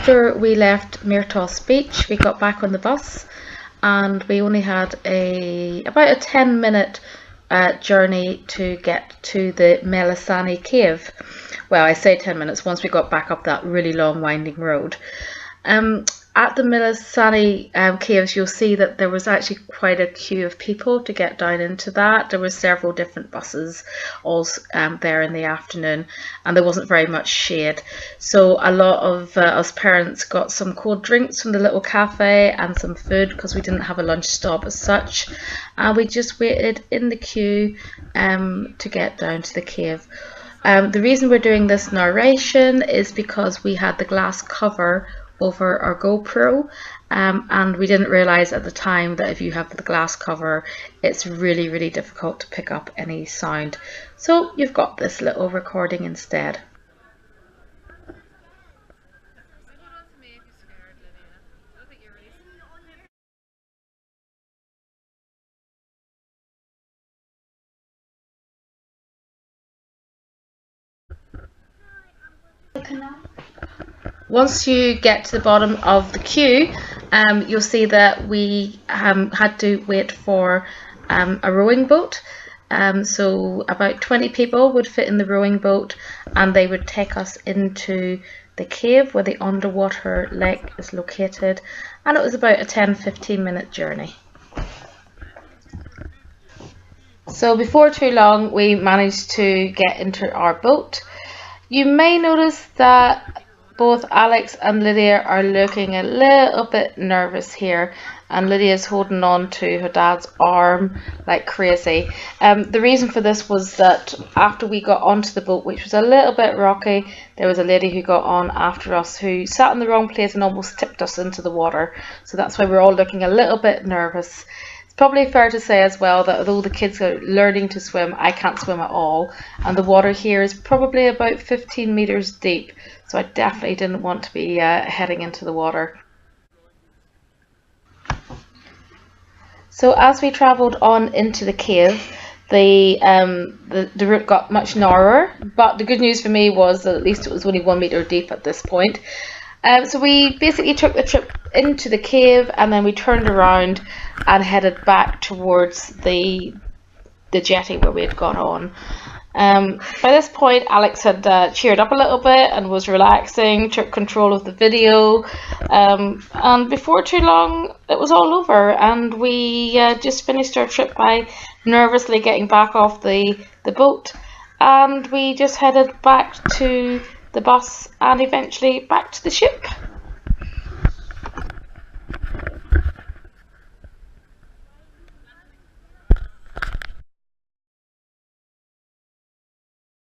after we left Myrtos Beach, we got back on the bus and we only had about a 10-minute journey to get to the Melissani Cave. Well, I say 10 minutes once we got back up that really long winding road. At the Melissani Caves, you'll see that there was actually quite a queue of people to get down into that. There were several different buses all there in the afternoon, and there wasn't very much shade. So a lot of us parents got some cold drinks from the little cafe and some food because we didn't have a lunch stop as such. And we just waited in the queue to get down to the cave. The reason we're doing this narration is because we had the glass cover over our GoPro and we didn't realize at the time that if you have the glass cover, it's really difficult to pick up any sound. So you've got this little recording instead. Once you get to the bottom of the queue, you'll see that we had to wait for a rowing boat. So about 20 people would fit in the rowing boat and they would take us into the cave where the underwater lake is located, and it was about a 10-15 minute journey. So before too long we managed to get into our boat. You may notice that both Alex and Lydia are looking a little bit nervous here, and Lydia's holding on to her dad's arm like crazy. The reason for this was that after we got onto the boat, which was a little bit rocky, there was a lady who got on after us who sat in the wrong place and almost tipped us into the water. So that's why we're all looking a little bit nervous. It's probably fair to say as well that although the kids are learning to swim, I can't swim at all, and the water here is probably about 15 meters deep, so I definitely didn't want to be heading into the water. So as we travelled on into the cave, the route got much narrower, but the good news for me was that at least it was only 1 meter deep at this point. So we basically took the trip into the cave and then we turned around and headed back towards the jetty where we had got on. By this point Alex had cheered up a little bit and was relaxing, took control of the video, and before too long it was all over and we just finished our trip by nervously getting back off the boat, and we just headed back to the bus and eventually back to the ship.